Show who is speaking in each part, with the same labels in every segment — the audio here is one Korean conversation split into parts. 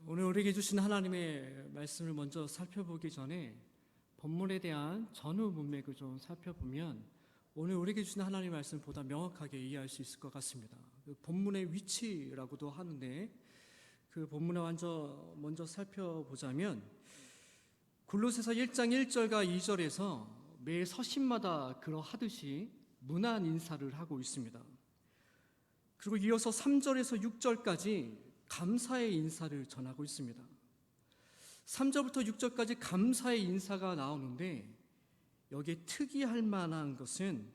Speaker 1: 오늘 우리에게 주신 하나님의 말씀을 먼저 살펴보기 전에 본문에 대한 전후 문맥을 좀 살펴보면 오늘 우리에게 주신 하나님의 말씀을 보다 명확하게 이해할 수 있을 것 같습니다. 그 본문의 위치라고도 하는데 그 본문을 먼저 살펴보자면 골로새서 1장 1절과 2절에서 매 서신마다 그러하듯이 문안 인사를 하고 있습니다. 그리고 이어서 3절에서 6절까지 감사의 인사를 전하고 있습니다. 3절부터 6절까지 감사의 인사가 나오는데 여기에 특이할 만한 것은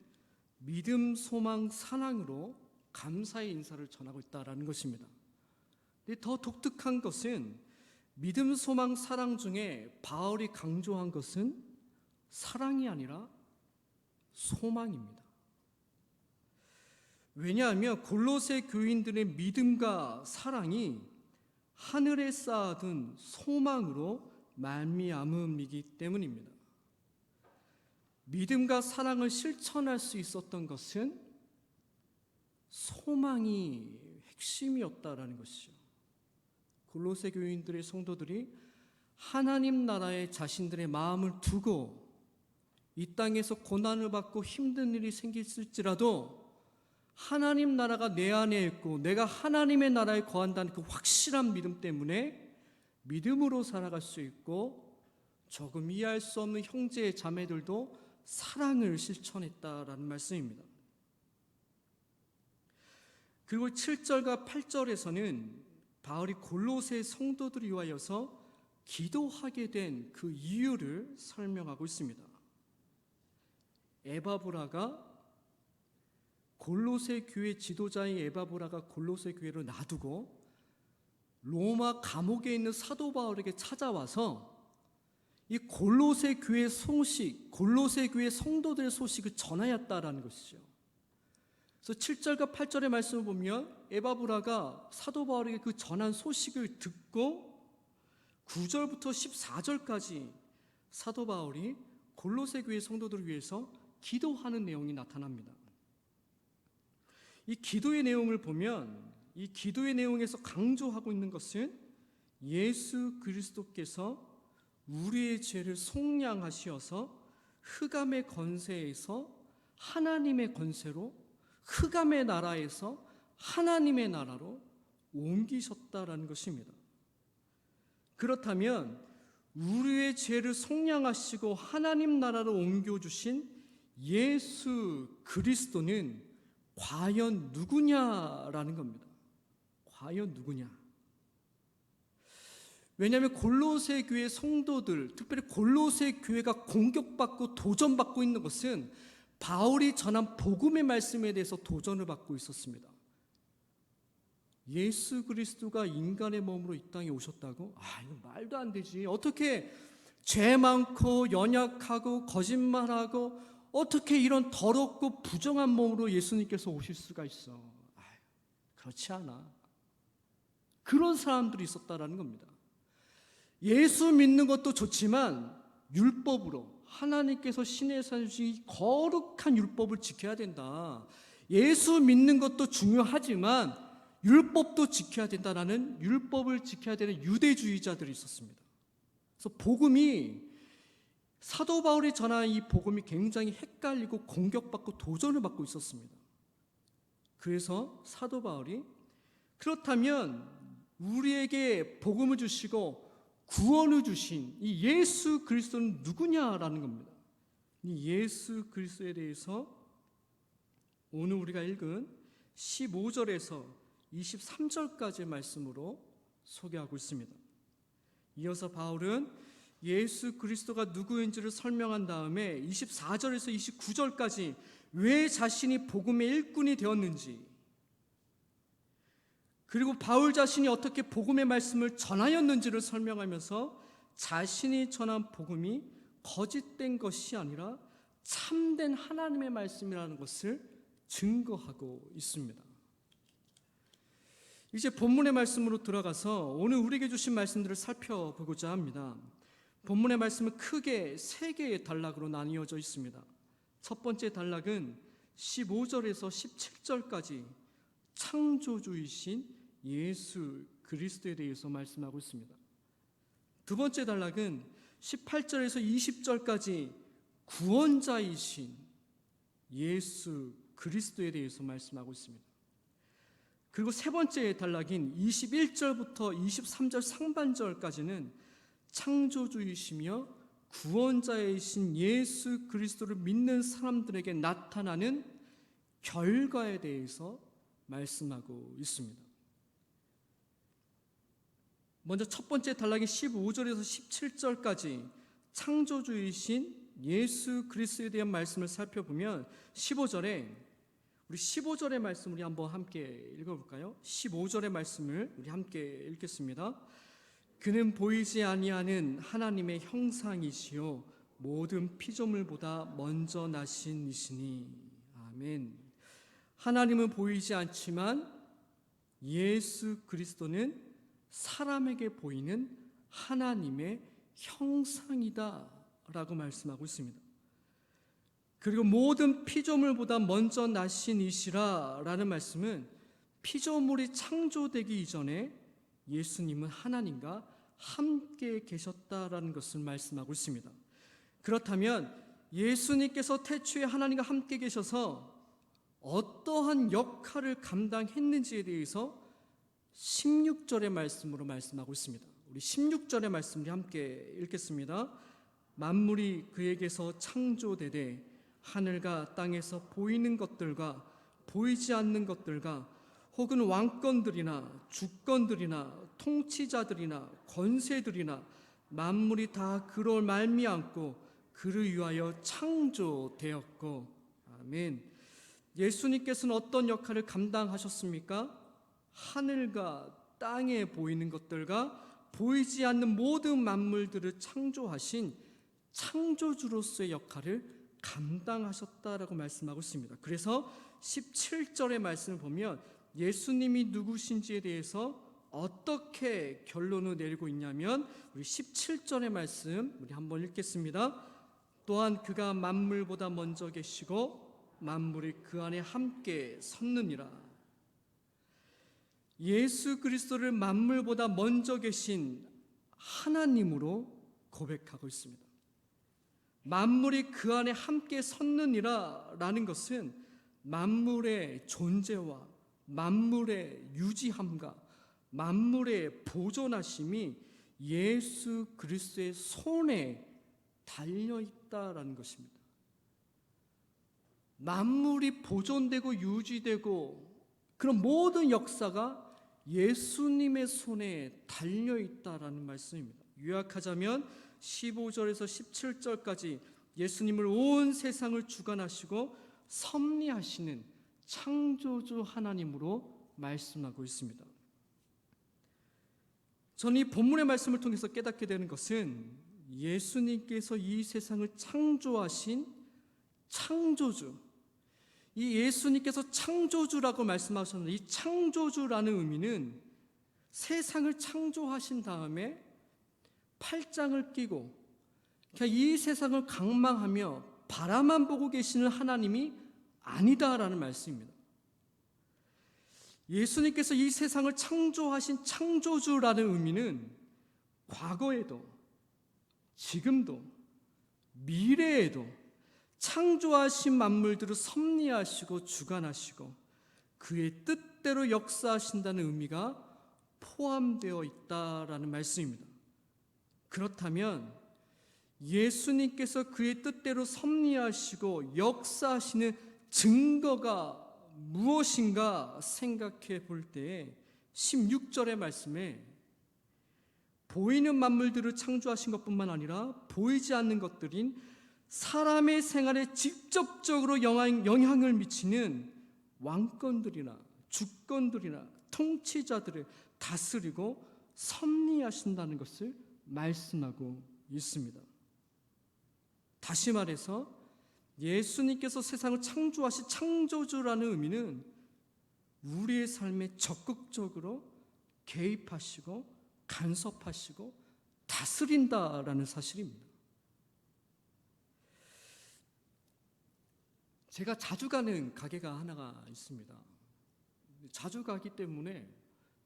Speaker 1: 믿음, 소망, 사랑으로 감사의 인사를 전하고 있다는 것입니다. 근데 더 독특한 것은 믿음, 소망, 사랑 중에 바울이 강조한 것은 사랑이 아니라 소망입니다. 왜냐하면 골로새 교인들의 믿음과 사랑이 하늘에 쌓아둔 소망으로 말미암음이기 때문입니다. 믿음과 사랑을 실천할 수 있었던 것은 소망이 핵심이었다라는 것이죠. 골로새 교인들의 성도들이 하나님 나라에 자신들의 마음을 두고 이 땅에서 고난을 받고 힘든 일이 생겼을지라도 하나님 나라가 내 안에 있고 내가 하나님의 나라에 거한다는 그 확실한 믿음 때문에 믿음으로 살아갈 수 있고 조금 이해할 수 없는 형제 자매들도 사랑을 실천했다라는 말씀입니다. 그리고 7절과 8절에서는 바울이 골로새 성도들을 위하여서 기도하게 된 그 이유를 설명하고 있습니다. 에바브라가 골로새 교회 지도자인 에바브라가 골로새 교회를 놔두고 로마 감옥에 있는 사도 바울에게 찾아와서 이 골로새 교회 소식, 골로새 교회 성도들의 소식을 전하였다라는 것이죠. 그래서 7절과 8절의 말씀을 보면 에바브라가 사도 바울에게 그 전한 소식을 듣고 9절부터 14절까지 사도 바울이 골로새 교회 성도들을 위해서 기도하는 내용이 나타납니다. 이 기도의 내용을 보면 이 기도의 내용에서 강조하고 있는 것은 예수 그리스도께서 우리의 죄를 속량하시어서 흑암의 권세에서 하나님의 권세로 흑암의 나라에서 하나님의 나라로 옮기셨다라는 것입니다. 그렇다면 우리의 죄를 속량하시고 하나님 나라로 옮겨주신 예수 그리스도는 과연 누구냐라는 겁니다. 과연 누구냐? 왜냐하면 골로새 교회 성도들, 특별히 골로새 교회가 공격받고 도전받고 있는 것은 바울이 전한 복음의 말씀에 대해서 도전을 받고 있었습니다. 예수 그리스도가 인간의 몸으로 이 땅에 오셨다고? 이거 말도 안 되지. 어떻게 죄 많고 연약하고 거짓말하고 어떻게 이런 더럽고 부정한 몸으로 예수님께서 오실 수가 있어? 그렇지 않아. 그런 사람들이 있었다라는 겁니다. 예수 믿는 것도 좋지만 율법으로 하나님께서 신에서 주신 거룩한 율법을 지켜야 된다. 예수 믿는 것도 중요하지만 율법도 지켜야 된다라는 율법을 지켜야 되는 유대주의자들이 있었습니다. 그래서 복음이 사도 바울이 전한 이 복음이 굉장히 헷갈리고 공격받고 도전을 받고 있었습니다. 그래서 사도 바울이 그렇다면 우리에게 복음을 주시고 구원을 주신 이 예수 그리스도는 누구냐라는 겁니다. 이 예수 그리스도에 대해서 오늘 우리가 읽은 15절에서 23절까지의 말씀으로 소개하고 있습니다. 이어서 바울은 예수 그리스도가 누구인지를 설명한 다음에 24절에서 29절까지 왜 자신이 복음의 일꾼이 되었는지, 그리고 바울 자신이 어떻게 복음의 말씀을 전하였는지를 설명하면서 자신이 전한 복음이 거짓된 것이 아니라 참된 하나님의 말씀이라는 것을 증거하고 있습니다. 이제 본문의 말씀으로 들어가서 오늘 우리에게 주신 말씀들을 살펴보고자 합니다. 본문의 말씀은 크게 세 개의 단락으로 나뉘어져 있습니다. 첫 번째 단락은 15절에서 17절까지 창조주이신 예수 그리스도에 대해서 말씀하고 있습니다. 두 번째 단락은 18절에서 20절까지 구원자이신 예수 그리스도에 대해서 말씀하고 있습니다. 그리고 세 번째 단락인 21절부터 23절 상반절까지는 창조주이시며 구원자이신 예수 그리스도를 믿는 사람들에게 나타나는 결과에 대해서 말씀하고 있습니다. 먼저 첫 번째 단락인 15절에서 17절까지 창조주이신 예수 그리스도에 대한 말씀을 살펴보면 15절에 우리 15절의 말씀 우리 한번 함께 읽어볼까요? 15절의 말씀을 우리 함께 읽겠습니다. 그는 보이지 아니하는 하나님의 형상이시요 모든 피조물보다 먼저 나신 이시니. 아멘. 하나님은 보이지 않지만 예수 그리스도는 사람에게 보이는 하나님의 형상이다 라고 말씀하고 있습니다. 그리고 모든 피조물보다 먼저 나신 이시라 라는 말씀은 피조물이 창조되기 이전에 예수님은 하나님과 함께 계셨다라는 것을 말씀하고 있습니다. 그렇다면 예수님께서 태초에 하나님과 함께 계셔서 어떠한 역할을 감당했는지에 대해서 16절의 말씀으로 말씀하고 있습니다. 우리 16절의 말씀을 함께 읽겠습니다. 만물이 그에게서 창조되되 하늘과 땅에서 보이는 것들과 보이지 않는 것들과 혹은 왕권들이나 주권들이나 통치자들이나 권세들이나 만물이 다 그로 말미암고 그를 위하여 창조되었고. 아멘. 예수님께서는 어떤 역할을 감당하셨습니까? 하늘과 땅에 보이는 것들과 보이지 않는 모든 만물들을 창조하신 창조주로서의 역할을 감당하셨다라고 말씀하고 있습니다. 그래서 17절의 말씀을 보면 예수님이 누구신지에 대해서 어떻게 결론을 내리고 있냐면 우리 17절의 말씀 우리 한번 읽겠습니다. 또한 그가 만물보다 먼저 계시고 만물이 그 안에 함께 섰느니라. 예수 그리스도를 만물보다 먼저 계신 하나님으로 고백하고 있습니다. 만물이 그 안에 함께 섰느니라 라는 것은 만물의 존재와 만물의 유지함과 만물의 보존하심이 예수 그리스도의 손에 달려있다라는 것입니다. 만물이 보존되고 유지되고 그런 모든 역사가 예수님의 손에 달려있다라는 말씀입니다. 요약하자면 15절에서 17절까지 예수님을 온 세상을 주관하시고 섭리하시는 창조주 하나님으로 말씀하고 있습니다. 저는 이 본문의 말씀을 통해서 깨닫게 되는 것은 예수님께서 이 세상을 창조하신 창조주, 이 예수님께서 창조주라고 말씀하셨는데 이 창조주라는 의미는 세상을 창조하신 다음에 팔짱을 끼고 그냥 이 세상을 강망하며 바라만 보고 계시는 하나님이 아니다라는 말씀입니다. 예수님께서 이 세상을 창조하신 창조주라는 의미는 과거에도 지금도 미래에도 창조하신 만물들을 섭리하시고 주관하시고 그의 뜻대로 역사하신다는 의미가 포함되어 있다라는 말씀입니다. 그렇다면 예수님께서 그의 뜻대로 섭리하시고 역사하시는 증거가 무엇인가 생각해 볼 때 16절의 말씀에 보이는 만물들을 창조하신 것뿐만 아니라 보이지 않는 것들인 사람의 생활에 직접적으로 영향을 미치는 왕권들이나 주권들이나 통치자들을 다스리고 섭리하신다는 것을 말씀하고 있습니다. 다시 말해서 예수님께서 세상을 창조하신 창조주라는 의미는 우리의 삶에 적극적으로 개입하시고 간섭하시고 다스린다라는 사실입니다. 제가 자주 가는 가게가 하나가 있습니다. 자주 가기 때문에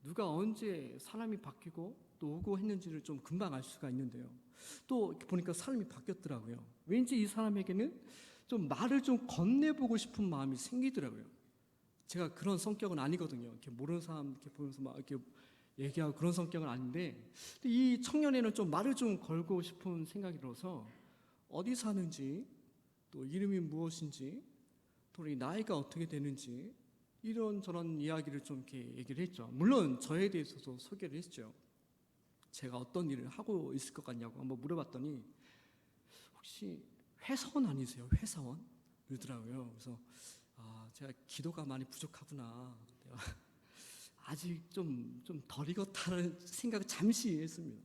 Speaker 1: 누가 언제 사람이 바뀌고 또 오고 했는지를 좀 금방 알 수가 있는데요. 또 보니까 사람이 바뀌었더라고요. 왠지 이 사람에게는 좀 말을 좀 건네보고 싶은 마음이 생기더라고요. 제가 그런 성격은 아니거든요. 이렇게 모르는 사람 이렇게 보면서 막 이렇게 얘기하고 그런 성격은 아닌데, 이 청년에는 좀 말을 좀 걸고 싶은 생각이 들어서 어디 사는지, 또 이름이 무엇인지, 또 이 나이가 어떻게 되는지 이런저런 이야기를 좀 이렇게 얘기를 했죠. 물론 저에 대해서도 소개를 했죠. 제가 어떤 일을 하고 있을 것 같냐고 한번 물어봤더니 혹시 회사원 아니세요? 회사원? 그러더라고요. 그래서 제가 기도가 많이 부족하구나. 아직 좀 덜 익었다는 생각을 잠시 했습니다.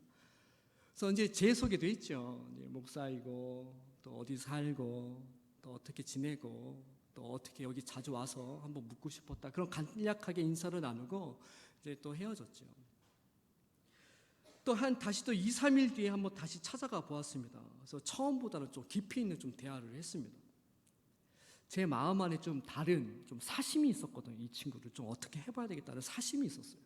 Speaker 1: 그래서 이제 제 소개도 했죠. 이제 목사이고 또 어디 살고 또 어떻게 지내고 또 어떻게 여기 자주 와서 한번 묻고 싶었다. 그런 간략하게 인사를 나누고 이제 또 헤어졌죠. 또 다시 또 2, 3일 뒤에 한번 다시 찾아가 보았습니다. 그래서 처음보다는 좀 깊이 있는 좀 대화를 했습니다. 제 마음 안에 좀 다른 좀 사심이 있었거든요. 이 친구를 좀 어떻게 해봐야 되겠다는 사심이 있었어요.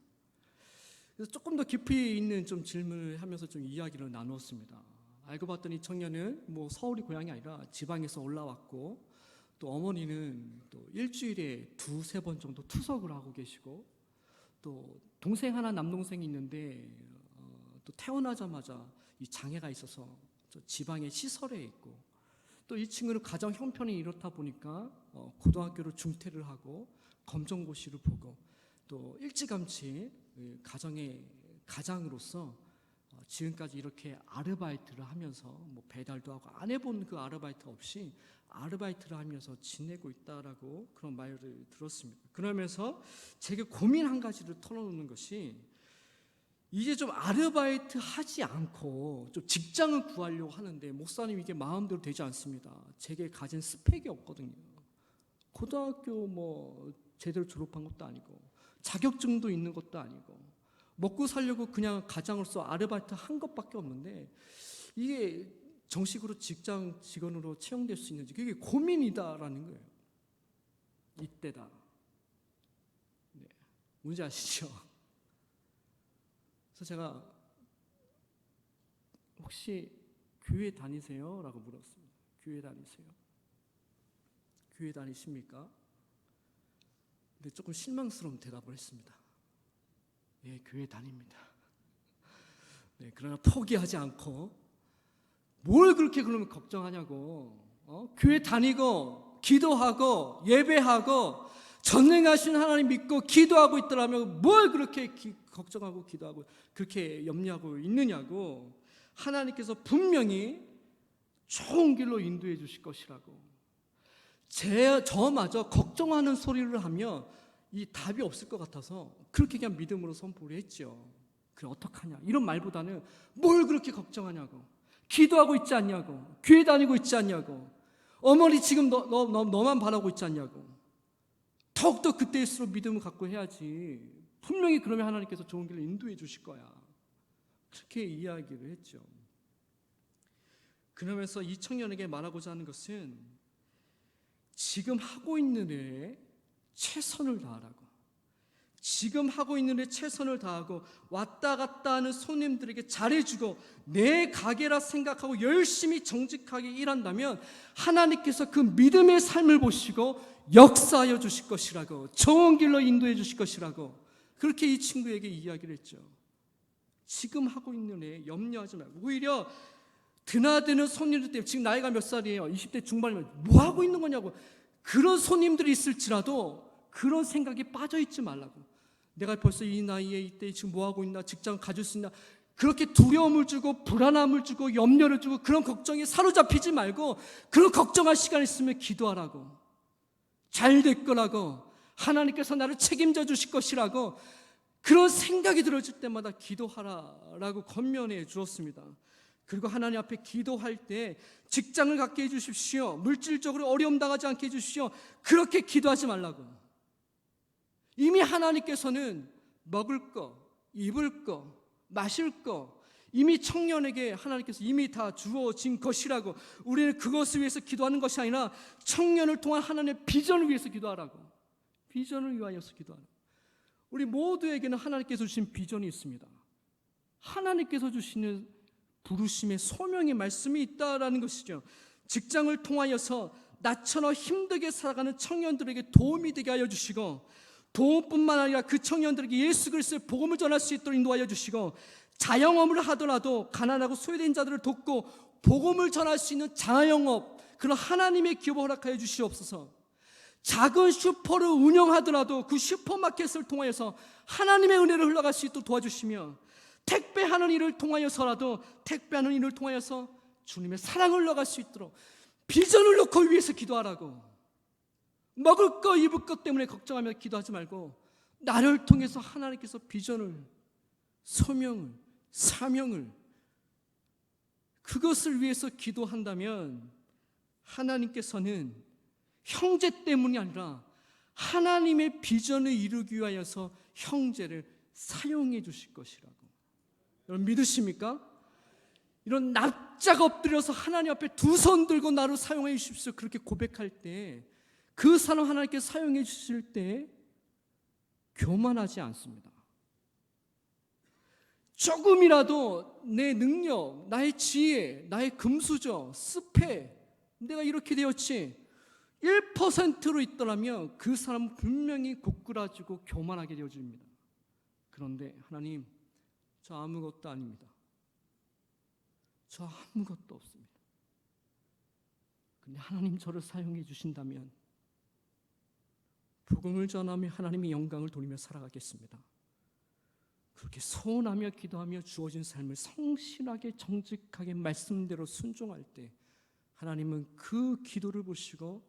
Speaker 1: 그래서 조금 더 깊이 있는 좀 질문을 하면서 좀 이야기를 나누었습니다. 알고 봤더니 청년은 뭐 서울이 고향이 아니라 지방에서 올라왔고, 또 어머니는 또 일주일에 2-3번 정도 투석을 하고 계시고, 또 동생 하나 남동생이 있는데 또 태어나자마자 이 장애가 있어서 지방의 시설에 있고, 또 이 친구는 가정 형편이 이렇다 보니까 고등학교를 중퇴를 하고 검정고시를 보고 또 일찌감치 가정의 가장으로서 지금까지 이렇게 아르바이트를 하면서 뭐 배달도 하고 안 해본 그 아르바이트 없이 아르바이트를 하면서 지내고 있다라고 그런 말을 들었습니다. 그러면서 제게 고민 한 가지를 털어놓는 것이, 이제 좀 아르바이트 하지 않고 좀 직장을 구하려고 하는데 목사님 이게 마음대로 되지 않습니다. 제게 가진 스펙이 없거든요. 고등학교 뭐 제대로 졸업한 것도 아니고 자격증도 있는 것도 아니고 먹고 살려고 그냥 가장으로서 아르바이트 한 것밖에 없는데 이게 정식으로 직장 직원으로 채용될 수 있는지 그게 고민이다라는 거예요. 이때다. 네. 뭔지 아시죠? 그래서 제가 혹시 교회 다니세요? 라고 물었습니다. 교회 다니세요? 교회 다니십니까? 근데 조금 실망스러운 대답을 했습니다. 예, 교회 다닙니다. 네, 그러나 포기하지 않고 뭘 그렇게 그러면 걱정하냐고. 교회 다니고 기도하고 예배하고 전능하신 하나님 믿고 기도하고 있더라면 뭘 그렇게 걱정하고 기도하고 그렇게 염려하고 있느냐고. 하나님께서 분명히 좋은 길로 인도해 주실 것이라고. 저마저 걱정하는 소리를 하면 이 답이 없을 것 같아서 그렇게 그냥 믿음으로 선포를 했죠. 그래 어떡하냐 이런 말보다는 뭘 그렇게 걱정하냐고, 기도하고 있지 않냐고, 교회 다니고 있지 않냐고, 어머니 지금 너만 바라고 있지 않냐고. 더욱더 그때일수록 믿음을 갖고 해야지. 분명히 그러면 하나님께서 좋은 길을 인도해 주실 거야. 그렇게 이야기를 했죠. 그러면서 이 청년에게 말하고자 하는 것은 지금 하고 있는 일에 최선을 다하라고. 지금 하고 있는 일에 최선을 다하고 왔다 갔다 하는 손님들에게 잘해주고 내 가게라 생각하고 열심히 정직하게 일한다면 하나님께서 그 믿음의 삶을 보시고 역사하여 주실 것이라고, 좋은 길로 인도해 주실 것이라고 그렇게 이 친구에게 이야기를 했죠. 지금 하고 있는 애 염려하지 말고 오히려 드나드는 손님들 때문에, 지금 나이가 몇 살이에요? 20대 중반이면 뭐 하고 있는 거냐고, 그런 손님들이 있을지라도 그런 생각에 빠져 있지 말라고. 내가 벌써 이 나이에 이때 지금 뭐 하고 있나, 직장 가질 수 있나, 그렇게 두려움을 주고 불안함을 주고 염려를 주고 그런 걱정에 사로잡히지 말고 그런 걱정할 시간 있으면 기도하라고. 잘 될 거라고, 하나님께서 나를 책임져 주실 것이라고 그런 생각이 들어질 때마다 기도하라라고 권면해 주었습니다. 그리고 하나님 앞에 기도할 때 직장을 갖게 해주십시오, 물질적으로 어려움 당하지 않게 해주십시오, 그렇게 기도하지 말라고. 이미 하나님께서는 먹을 거, 입을 거, 마실 거 이미 청년에게 하나님께서 이미 다 주어진 것이라고. 우리는 그것을 위해서 기도하는 것이 아니라 청년을 통한 하나님의 비전을 위해서 기도하라고. 비전을 위하여서 기도하라고. 우리 모두에게는 하나님께서 주신 비전이 있습니다. 하나님께서 주시는 부르심의 소명의 말씀이 있다라는 것이죠. 직장을 통하여서 나처럼 힘들게 살아가는 청년들에게 도움이 되게 하여 주시고, 도움뿐만 아니라 그 청년들에게 예수 그리스도의 복음을 전할 수 있도록 인도하여 주시고, 자영업을 하더라도 가난하고 소외된 자들을 돕고 복음을 전할 수 있는 자영업, 그런 하나님의 기업을 허락하여 주시옵소서. 작은 슈퍼를 운영하더라도 그 슈퍼마켓을 통하여서 하나님의 은혜를 흘러갈 수 있도록 도와주시며, 택배하는 일을 통하여서라도 택배하는 일을 통하여서 주님의 사랑을 흘러갈 수 있도록 비전을 놓고 위해서 기도하라고. 먹을 거 입을 것 때문에 걱정하며 기도하지 말고 나를 통해서 하나님께서 비전을, 소명을, 사명을, 그것을 위해서 기도한다면 하나님께서는 형제 때문이 아니라 하나님의 비전을 이루기 위하여서 형제를 사용해 주실 것이라고. 여러분 믿으십니까? 이런 납작 엎드려서 하나님 앞에 두 손 들고 나를 사용해 주십시오, 그렇게 고백할 때 그 사람 하나님께 사용해 주실 때 교만하지 않습니다. 조금이라도 내 능력, 나의 지혜, 나의 금수저, 스펙, 내가 이렇게 되었지 1%로 있더라면 그 사람은 분명히 고꾸라지고 교만하게 되어집니다. 그런데 하나님, 저 아무것도 아닙니다. 저 아무것도 없습니다. 근데 하나님 저를 사용해 주신다면 복음을 전하며 하나님의 영광을 돌리며 살아가겠습니다. 그렇게 소원하며 기도하며 주어진 삶을 성실하게 정직하게 말씀대로 순종할 때 하나님은 그 기도를 보시고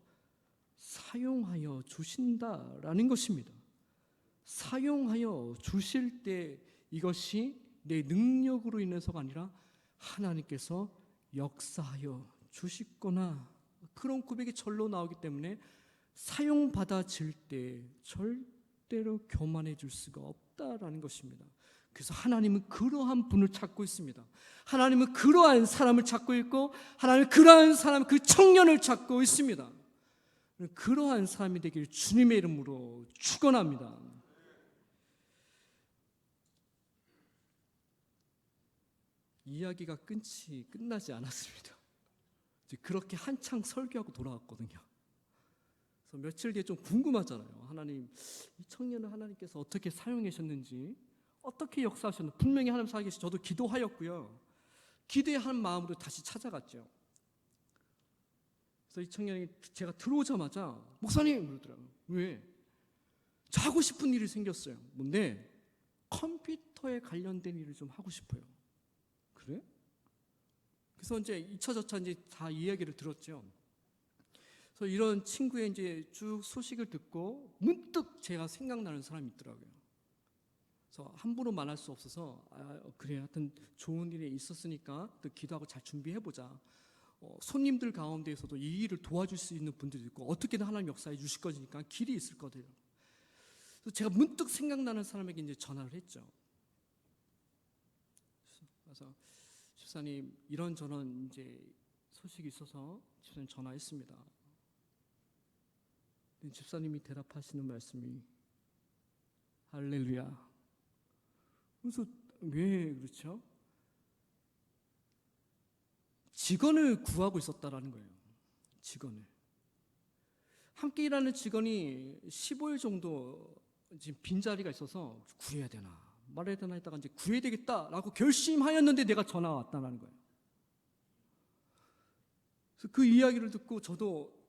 Speaker 1: 사용하여 주신다라는 것입니다. 사용하여 주실 때 이것이 내 능력으로 인해서가 아니라 하나님께서 역사하여 주시거나, 그런 고백이 절로 나오기 때문에 사용받아질 때 절대로 교만해질 수가 없다라는 것입니다. 그래서 하나님은 그러한 분을 찾고 있습니다. 하나님은 그러한 사람을 찾고 있고, 하나님은 그러한 사람, 그 청년을 찾고 있습니다. 그러한 사람이 되길 주님의 이름으로 축원합니다. 이야기가 끝나지 않았습니다. 그렇게 한창 설교하고 돌아왔거든요. 그래서 며칠 뒤에 좀 궁금하잖아요. 하나님, 이 청년을 하나님께서 어떻게 사용하셨는지, 어떻게 역사하셨는지. 분명히 하나님 살아계시, 저도 기도하였고요. 기대한 마음으로 다시 찾아갔죠. 그래서 이 청년이 제가 들어오자마자 목사님 그러더라고요. 왜? 저 하고 싶은 일이 생겼어요. 뭔데? 컴퓨터에 관련된 일을 좀 하고 싶어요. 그래? 그래서 이제 이차저차 이제 다 이야기를 들었죠. 그래서 이런 친구의 이제 쭉 소식을 듣고 문득 제가 생각나는 사람이 있더라고요. 그래서 함부로 말할 수 없어서 그래, 하여튼 좋은 일이 있었으니까 또 기도하고 잘 준비해보자. 손님들 가운데에서도 이 일을 도와줄 수 있는 분들도 있고 어떻게든 하나님 역사해 주실 거니까 길이 있을 거예요. 그래서 제가 문득 생각나는 사람에게 이제 전화를 했죠. 그래서 집사님, 이런저런 이제 소식이 있어서 집사님 전화했습니다. 집사님이 대답하시는 말씀이 할렐루야. 그래서 왜 그렇죠? 직원을 구하고 있었다라는 거예요. 직원을. 함께 일하는 직원이 15일 정도 지금 빈자리가 있어서 구해야 되나 말해야 되나 했다가 이제 구해야 되겠다라고 결심하였는데 내가 전화가 왔다는 거예요. 그래서 그 이야기를 듣고 저도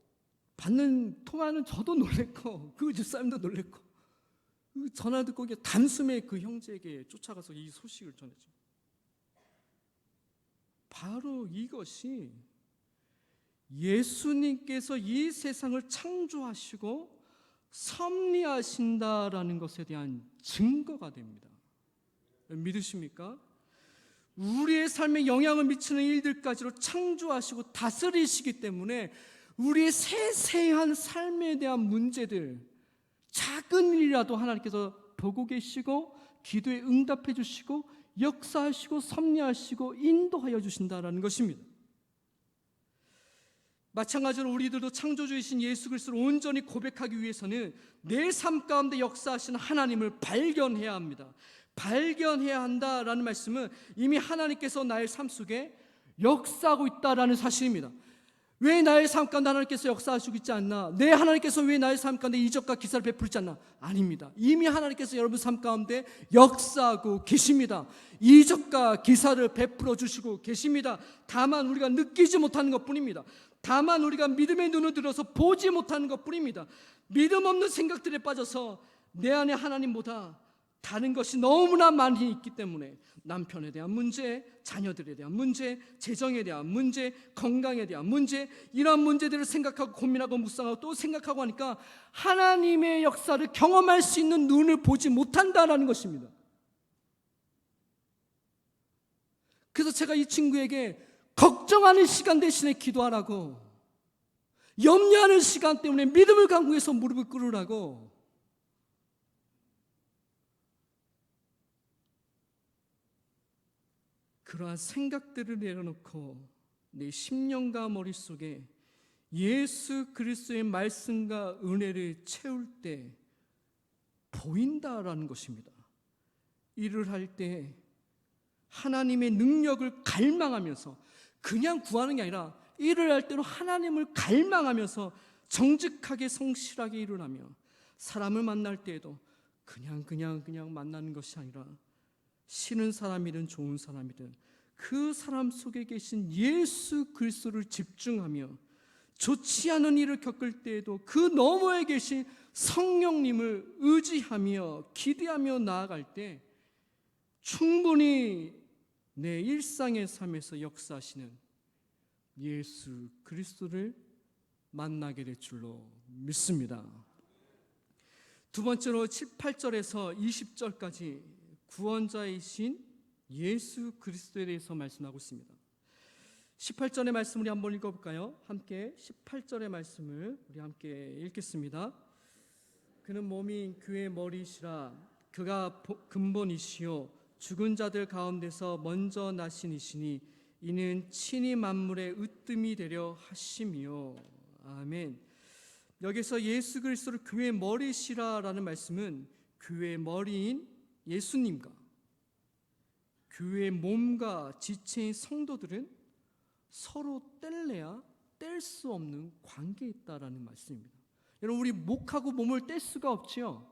Speaker 1: 통화는 저도 놀랬고 그 집사님도 놀랬고, 그 전화 듣고 단숨에 그 형제에게 쫓아가서 이 소식을 전했죠. 바로 이것이 예수님께서 이 세상을 창조하시고 섭리하신다라는 것에 대한 증거가 됩니다. 믿으십니까? 우리의 삶에 영향을 미치는 일들까지로 창조하시고 다스리시기 때문에 우리의 세세한 삶에 대한 문제들, 작은 일이라도 하나님께서 보고 계시고 기도에 응답해 주시고 역사하시고 섭리하시고 인도하여 주신다라는 것입니다. 마찬가지로 우리들도 창조주이신 예수 그리스도를 온전히 고백하기 위해서는 내 삶 가운데 역사하시는 하나님을 발견해야 합니다. 발견해야 한다라는 말씀은 이미 하나님께서 나의 삶 속에 역사하고 있다라는 사실입니다. 왜 나의 삶 가운데 하나님께서 역사하시고 있지 않나? 내 하나님께서 왜 나의 삶 가운데 이적과 기사를 베풀지 않나? 아닙니다. 이미 하나님께서 여러분 삶 가운데 역사하고 계십니다. 이적과 기사를 베풀어 주시고 계십니다. 다만 우리가 느끼지 못하는 것뿐입니다. 다만 우리가 믿음의 눈을 들어서 보지 못하는 것뿐입니다. 믿음 없는 생각들에 빠져서 내 안에 하나님보다 다른 것이 너무나 많이 있기 때문에 남편에 대한 문제, 자녀들에 대한 문제, 재정에 대한 문제, 건강에 대한 문제, 이러한 문제들을 생각하고 고민하고 묵상하고 또 생각하고 하니까 하나님의 역사를 경험할 수 있는 눈을 보지 못한다라는 것입니다. 그래서 제가 이 친구에게 걱정하는 시간 대신에 기도하라고, 염려하는 시간 때문에 믿음을 강구해서 무릎을 꿇으라고, 그러한 생각들을 내려놓고 내 심령과 머릿속에 예수 그리스도의 말씀과 은혜를 채울 때 보인다라는 것입니다. 일을 할 때 하나님의 능력을 갈망하면서, 그냥 구하는 게 아니라 일을 할 때로 하나님을 갈망하면서 정직하게 성실하게 일을 하며, 사람을 만날 때에도 그냥 만나는 것이 아니라 싫은 사람이든 좋은 사람이든 그 사람 속에 계신 예수 그리스도를 집중하며, 좋지 않은 일을 겪을 때에도 그 너머에 계신 성령님을 의지하며 기대하며 나아갈 때 충분히 내 일상의 삶에서 역사하시는 예수 그리스도를 만나게 될 줄로 믿습니다. 두 번째로 18절에서 20절까지 구원자이신 예수 그리스도에 대해서 말씀하고 있습니다. 18절의 말씀 우리 한번 읽어볼까요? 함께 18절의 말씀을 우리 함께 읽겠습니다. 그는 몸이 교회의 머리시라. 그가 근본이시요 죽은 자들 가운데서 먼저 나신 이시니 이는 친히 만물의 으뜸이 되려 하심이요. 아멘. 여기서 예수 그리스도를 교회의 머리시라라는 말씀은 교회의 머리인 예수님과 교회의 몸과 지체인 성도들은 서로 뗄래야 뗄 수 없는 관계에 있다라는 말씀입니다. 여러분, 우리 목하고 몸을 뗄 수가 없지요.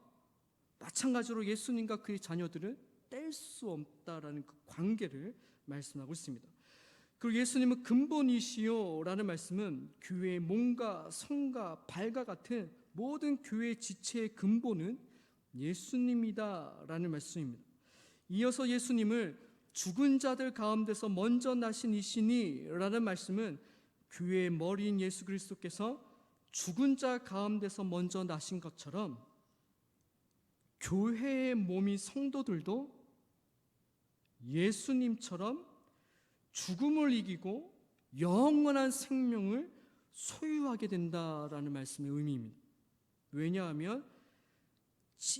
Speaker 1: 마찬가지로 예수님과 그의 자녀들은 뗄 수 없다라는 그 관계를 말씀하고 있습니다. 그리고 예수님은 근본이시요 라는 말씀은 교회의 몸과 성과 발과 같은 모든 교회 지체의 근본은 예수님이다 라는 말씀입니다. 이어서 예수님을 죽은 자들 가운데서 먼저 나신 이시니 라는 말씀은 교회의 머리인 예수 그리스도께서 죽은 자 가운데서 먼저 나신 것처럼 교회의 몸인 성도들도 예수님처럼 죽음을 이기고 영원한 생명을 소유하게 된다라는 말씀의 의미입니다. 왜냐하면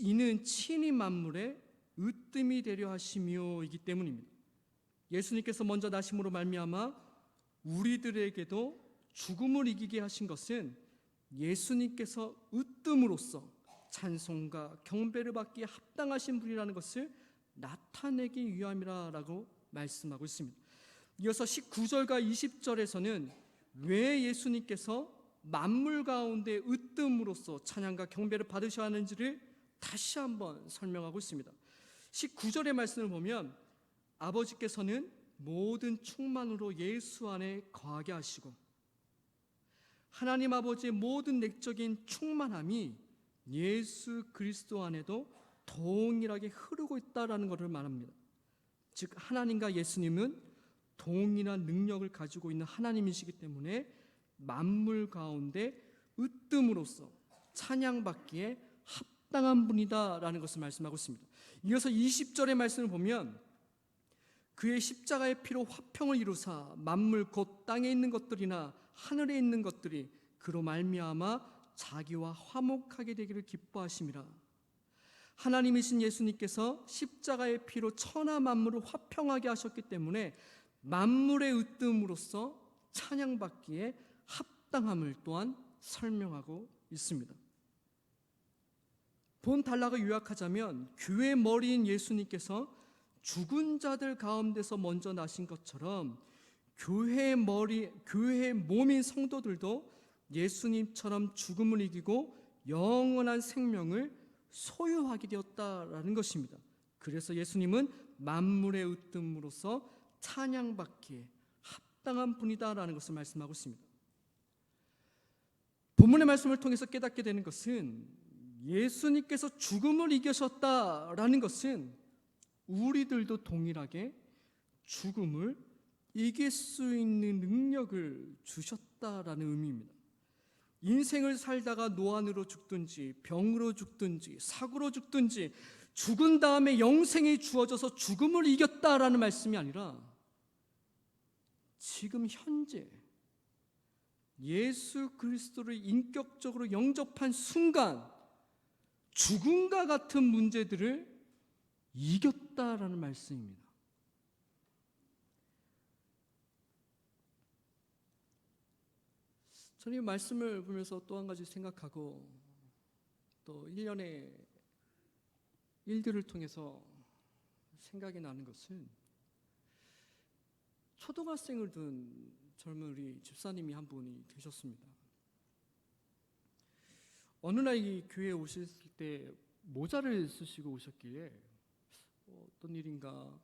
Speaker 1: 이는 친히 만물의 으뜸이 되려 하심이요이기 때문입니다. 예수님께서 먼저 나심으로 말미암아 우리들에게도 죽음을 이기게 하신 것은 예수님께서 으뜸으로써 찬송과 경배를 받기에 합당하신 분이라는 것을 나타내기 위함이라고 말씀하고 있습니다. 이어서 19절과 20절에서는 왜 예수님께서 만물 가운데 으뜸으로써 찬양과 경배를 받으셔야 하는지를 다시 한번 설명하고 있습니다. 19절의 말씀을 보면 아버지께서는 모든 충만으로 예수 안에 거하게 하시고 하나님 아버지의 모든 내적인 충만함이 예수 그리스도 안에도 동일하게 흐르고 있다라는 것을 말합니다. 즉 하나님과 예수님은 동일한 능력을 가지고 있는 하나님이시기 때문에 만물 가운데 으뜸으로써 찬양받기에 합당한 분이다라는 것을 말씀하고 있습니다. 이어서 20절의 말씀을 보면 그의 십자가의 피로 화평을 이루사 만물 곧 땅에 있는 것들이나 하늘에 있는 것들이 그로 말미암아 자기와 화목하게 되기를 기뻐하심이라. 하나님이신 예수님께서 십자가의 피로 천하 만물을 화평하게 하셨기 때문에 만물의 으뜸으로써 찬양받기에 합당함을 또한 설명하고 있습니다. 본 단락을 요약하자면 교회 머리인 예수님께서 죽은 자들 가운데서 먼저 나신 것처럼 교회 몸인 성도들도 예수님처럼 죽음을 이기고 영원한 생명을 소유하게 되었다라는 것입니다. 그래서 예수님은 만물의 으뜸으로서 찬양받기에 합당한 분이다라는 것을 말씀하고 있습니다. 본문의 말씀을 통해서 깨닫게 되는 것은 예수님께서 죽음을 이기셨다라는 것은 우리들도 동일하게 죽음을 이길 수 있는 능력을 주셨다라는 의미입니다. 인생을 살다가 노안으로 죽든지 병으로 죽든지 사고로 죽든지 죽은 다음에 영생이 주어져서 죽음을 이겼다라는 말씀이 아니라 지금 현재 예수 그리스도를 인격적으로 영접한 순간 죽음과 같은 문제들을 이겼다라는 말씀입니다. 저는 이 말씀을 보면서 또 한 가지 생각하고 또 1년의 일들을 통해서 생각이 나는 것은 초등학생을 둔 젊은 우리 집사님이 한 분이 계셨습니다. 어느 날 이 교회에 오셨을 때 모자를 쓰시고 오셨기에 어떤 일인가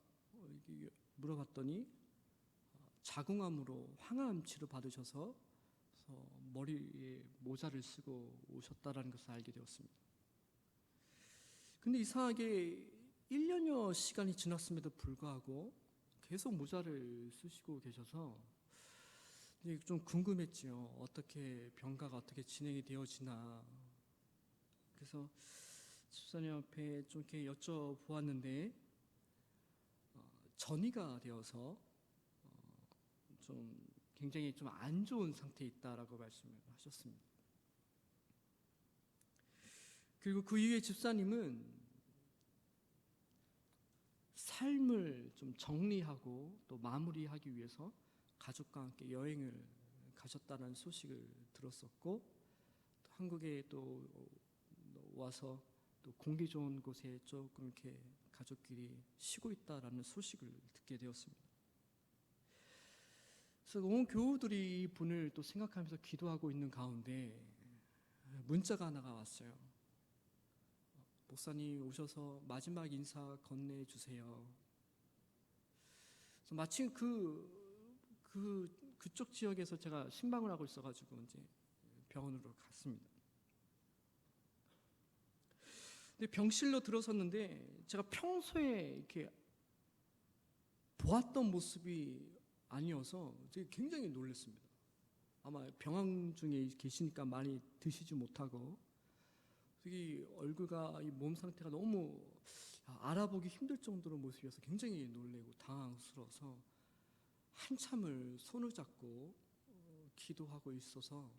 Speaker 1: 물어봤더니 자궁암으로 항암 치료 받으셔서 머리에 모자를 쓰고 오셨다라는 것을 알게 되었습니다. 근데 이상하게 1년여 시간이 지났음에도 불구하고 계속 모자를 쓰시고 계셔서 좀 궁금했지요. 어떻게 병가가 어떻게 진행이 되어지나. 그래서 집사님 앞에 좀 이렇게 여쭤보았는데 전이가 되어서 좀 굉장히 좀 안 좋은 상태에 있다라고 말씀을 하셨습니다. 그리고 그 이후에 집사님은 삶을 좀 정리하고 또 마무리하기 위해서 가족과 함께 여행을 가셨다는 소식을 들었었고 또 한국에 또 와서 또 공기 좋은 곳에 조금 이렇게 가족끼리 쉬고 있다라는 소식을 듣게 되었습니다. 그래서 온 교우들이 이 분을 또 생각하면서 기도하고 있는 가운데 문자가 하나가 왔어요. 목사님 오셔서 마지막 인사 건네주세요. 그래서 마침 그쪽 지역에서 제가 신방을 하고 있어가지고 이제 병원으로 갔습니다. 근데 병실로 들어섰는데 제가 평소에 이렇게 보았던 모습이 아니어서 굉장히 놀랐습니다. 아마 병원 중에 계시니까 많이 드시지 못하고 이 얼굴과 이 몸 상태가 너무 알아보기 힘들 정도로 모습이어서 굉장히 놀래고 당황스러워서 한참을 손을 잡고 기도하고 있어서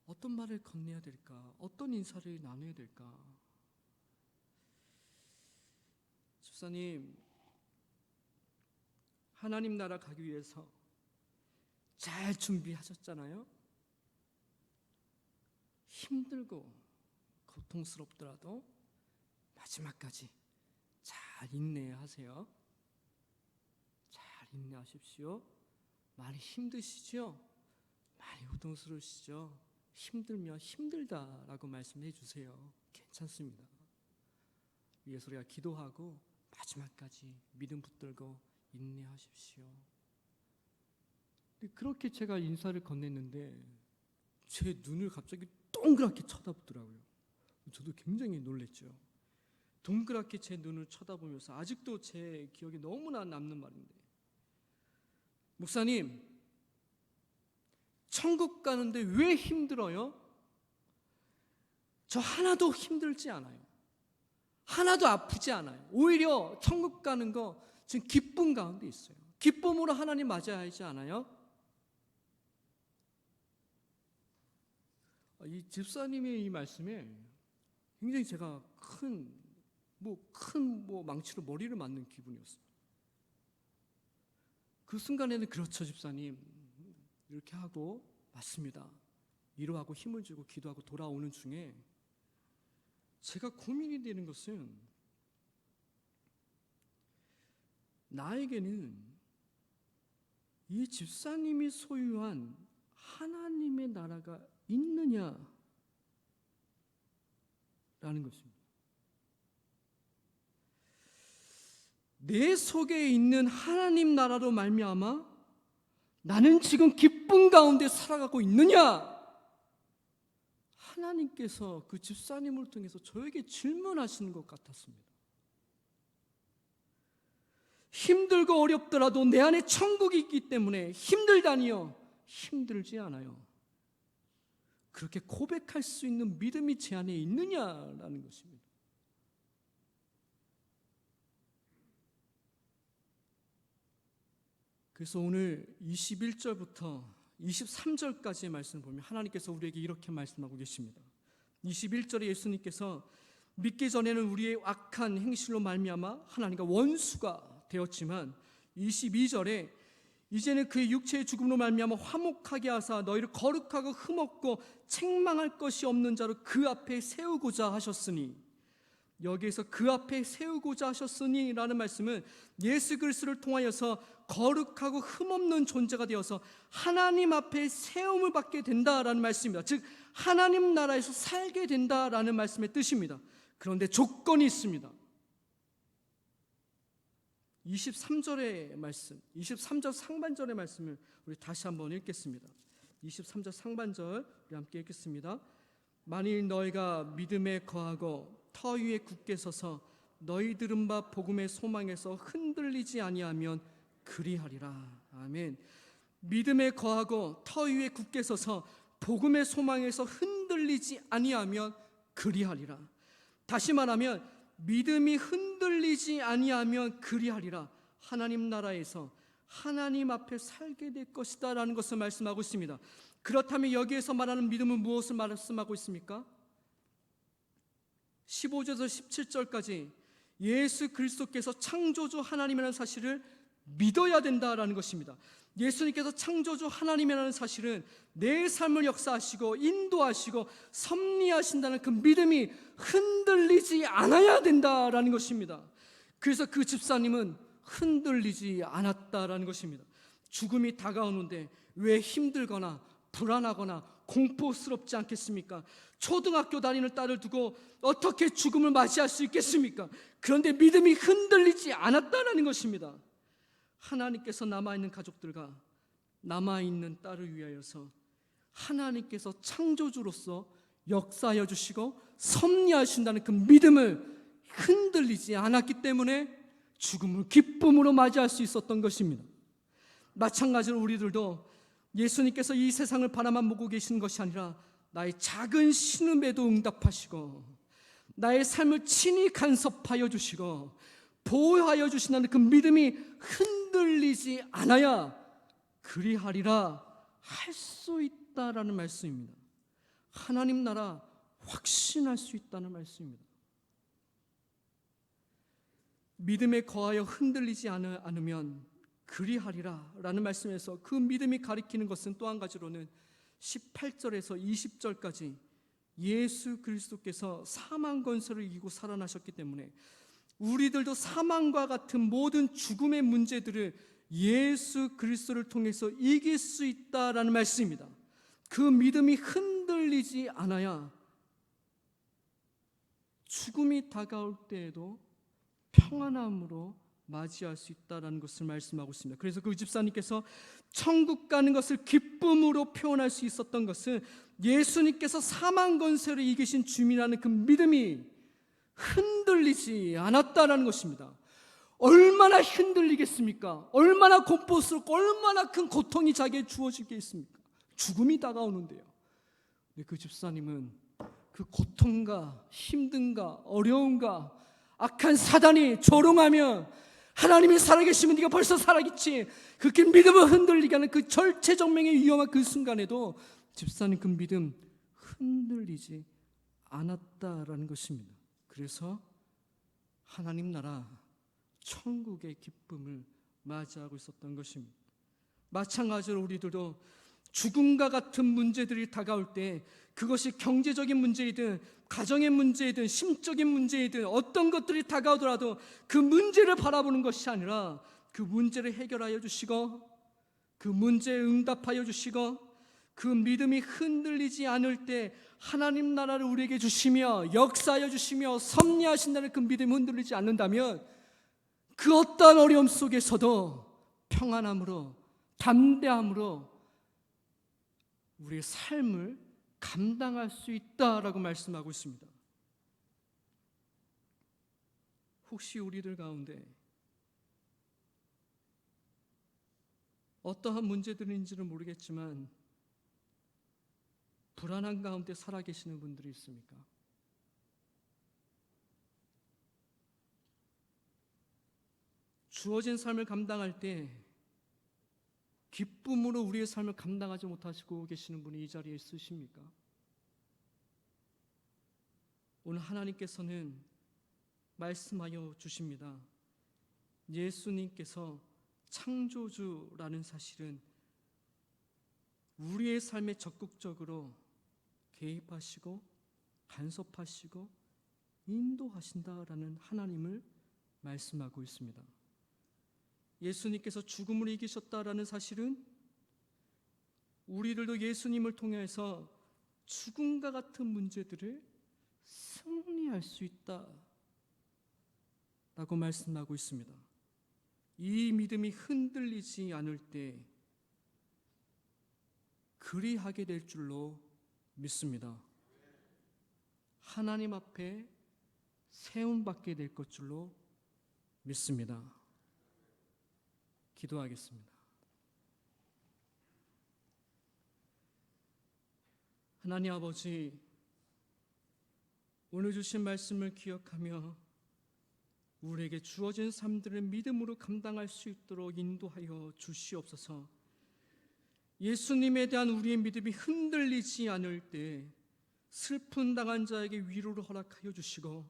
Speaker 1: 어떤 말을 건네야 될까, 어떤 인사를 나눠야 될까. 집사님, 하나님 나라 가기 위해서 잘 준비하셨잖아요. 힘들고 고통스럽더라도 마지막까지 잘 인내하세요. 잘 인내하십시오. 많이 힘드시죠? 많이 고통스러우시죠? 힘들면 힘들다라고 말씀해 주세요. 괜찮습니다. 위에서 우리가 기도하고 마지막까지 믿음 붙들고 인내하십시오. 그렇게 제가 인사를 건넸는데 제 눈을 갑자기 동그랗게 쳐다보더라고요. 저도 굉장히 놀랐죠. 동그랗게 제 눈을 쳐다보면서 아직도 제 기억에 너무나 남는 말인데, 목사님, 천국 가는데 왜 힘들어요? 저 하나도 힘들지 않아요. 하나도 아프지 않아요. 오히려 천국 가는 거 지금 기쁨 가운데 있어요. 기쁨으로 하나님 맞아야 하지 않아요? 이 집사님의 이 말씀에 굉장히 제가 큰 망치로 머리를 맞는 기분이었어요. 그 순간에는 그렇죠 집사님 이렇게 하고 맞습니다. 위로하고 힘을 주고 기도하고 돌아오는 중에 제가 고민이 되는 것은 나에게는 이 집사님이 소유한 하나님의 나라가 있느냐라는 것입니다. 내 속에 있는 하나님 나라로 말미암아 나는 지금 기쁨 가운데 살아가고 있느냐? 하나님께서 그 집사님을 통해서 저에게 질문하시는 것 같았습니다. 힘들고 어렵더라도 내 안에 천국이 있기 때문에 힘들다니요, 힘들지 않아요. 그렇게 고백할 수 있는 믿음이 제 안에 있느냐라는 것입니다. 그래서 오늘 21절부터 23절까지의 말씀을 보면 하나님께서 우리에게 이렇게 말씀하고 계십니다. 21절에 예수님께서 믿기 전에는 우리의 악한 행실로 말미암아 하나님과 원수가 되었지만 22절에 이제는 그의 육체의 죽음으로 말미암아 화목하게 하사 너희를 거룩하고 흠없고 책망할 것이 없는 자로 그 앞에 세우고자 하셨으니, 여기에서 그 앞에 세우고자 하셨으니 라는 말씀은 예수 그리스도를 통하여서 거룩하고 흠없는 존재가 되어서 하나님 앞에 세움을 받게 된다라는 말씀입니다. 즉 하나님 나라에서 살게 된다라는 말씀의 뜻입니다. 그런데 조건이 있습니다. 23절의 말씀, 23절 상반절의 말씀을 우리 다시 한번 읽겠습니다. 23절 상반절 우리 함께 읽겠습니다. 만일 너희가 믿음에 거하고 터 위에 굳게 서서 너희 들은 바 복음의 소망에서 흔들리지 아니하면 그리하리라. 아멘. 믿음에 거하고 터 위에 굳게 서서 복음의 소망에서 흔들리지 아니하면 그리하리라. 다시 말하면 믿음이 흔들리지 아니하면 그리하리라. 하나님 나라에서 하나님 앞에 살게 될 것이다 라는 것을 말씀하고 있습니다. 그렇다면 여기에서 말하는 믿음은 무엇을 말씀하고 있습니까? 15절에서 17절까지 예수 그리스도께서 창조주 하나님이라는 사실을 믿어야 된다라는 것입니다. 예수님께서 창조주 하나님이라는 사실은 내 삶을 역사하시고 인도하시고 섭리하신다는 그 믿음이 흔들리지 않아야 된다라는 것입니다. 그래서 그 집사님은 흔들리지 않았다라는 것입니다. 죽음이 다가오는데 왜 힘들거나 불안하거나 공포스럽지 않겠습니까? 초등학교 다니는 딸을 두고 어떻게 죽음을 맞이할 수 있겠습니까? 그런데 믿음이 흔들리지 않았다라는 것입니다. 하나님께서 남아있는 가족들과 남아있는 딸을 위하여서 하나님께서 창조주로서 역사하여 주시고 섭리하신다는 그 믿음을 흔들리지 않았기 때문에 죽음을 기쁨으로 맞이할 수 있었던 것입니다. 마찬가지로 우리들도 예수님께서 이 세상을 바라만 보고 계시는 것이 아니라 나의 작은 신음에도 응답하시고 나의 삶을 친히 간섭하여 주시고 보호하여 주신다는 그 믿음이 흔들리지 않아야 그리하리라 할 수 있다라는 말씀입니다. 하나님 나라 확신할 수 있다는 말씀입니다. 믿음에 거하여 흔들리지 않으면 그리하리라 라는 말씀에서 그 믿음이 가리키는 것은 또 한 가지로는 18절에서 20절까지 예수 그리스도께서 사망 권세를 이기고 살아나셨기 때문에 우리들도 사망과 같은 모든 죽음의 문제들을 예수 그리스도를 통해서 이길 수 있다라는 말씀입니다. 그 믿음이 흔들리지 않아야 죽음이 다가올 때에도 평안함으로 맞이할 수 있다는 것을 말씀하고 있습니다. 그래서 그 집사님께서 천국 가는 것을 기쁨으로 표현할 수 있었던 것은 예수님께서 사망 권세를 이기신 주님이라는 그 믿음이 흔들리지 않았다라는 것입니다. 얼마나 흔들리겠습니까? 얼마나 공포스럽고 얼마나 큰 고통이 자기에 주어지겠습니까? 죽음이 다가오는데요. 근데 그 집사님은 그 고통과 힘든가 어려움과 악한 사단이 조롱하면 하나님이 살아계시면 네가 벌써 살아있지, 그렇게 믿음을 흔들리게 하는 그 절체절명의 위험한 그 순간에도 집사님 그 믿음 흔들리지 않았다라는 것입니다. 그래서 하나님 나라 천국의 기쁨을 맞이하고 있었던 것입니다. 마찬가지로 우리들도 죽음과 같은 문제들이 다가올 때, 그것이 경제적인 문제이든 가정의 문제이든 심적인 문제이든 어떤 것들이 다가오더라도 그 문제를 바라보는 것이 아니라 그 문제를 해결하여 주시고 그 문제에 응답하여 주시고 그 믿음이 흔들리지 않을 때 하나님 나라를 우리에게 주시며 역사하여 주시며 섭리하신다는 그 믿음이 흔들리지 않는다면 그 어떠한 어려움 속에서도 평안함으로 담대함으로 우리의 삶을 감당할 수 있다라고 말씀하고 있습니다. 혹시 우리들 가운데 어떠한 문제들인지는 모르겠지만 불안한 가운데 살아계시는 분들이 있습니까? 주어진 삶을 감당할 때 기쁨으로 우리의 삶을 감당하지 못하시고 계시는 분이 이 자리에 있으십니까? 오늘 하나님께서는 말씀하여 주십니다. 예수님께서 창조주라는 사실은 우리의 삶에 적극적으로 개입하시고 간섭하시고 인도하신다라는 하나님을 말씀하고 있습니다. 예수님께서 죽음을 이기셨다라는 사실은 우리들도 예수님을 통해서 죽음과 같은 문제들을 승리할 수 있다라고 말씀하고 있습니다. 이 믿음이 흔들리지 않을 때 그리하게 될 줄로 믿습니다. 하나님 앞에 세움받게 될 것 줄로 믿습니다. 기도하겠습니다. 하나님 아버지, 오늘 주신 말씀을 기억하며 우리에게 주어진 삶들을 믿음으로 감당할 수 있도록 인도하여 주시옵소서. 예수님에 대한 우리의 믿음이 흔들리지 않을 때 슬픈 당한 자에게 위로를 허락하여 주시고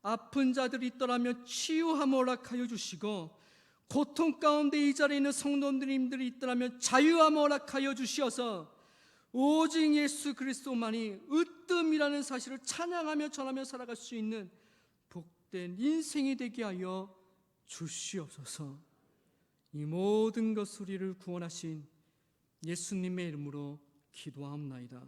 Speaker 1: 아픈 자들이 있더라면 치유함을 허락하여 주시고 고통 가운데 이 자리에 있는 성도님들이 있더라면 자유함을 허락하여 주시어서 오직 예수 그리스도만이 으뜸이라는 사실을 찬양하며 전하며 살아갈 수 있는 복된 인생이 되게 하여 주시옵소서. 이 모든 것을 우리를 구원하신 예수님의 이름으로 기도하옵나이다.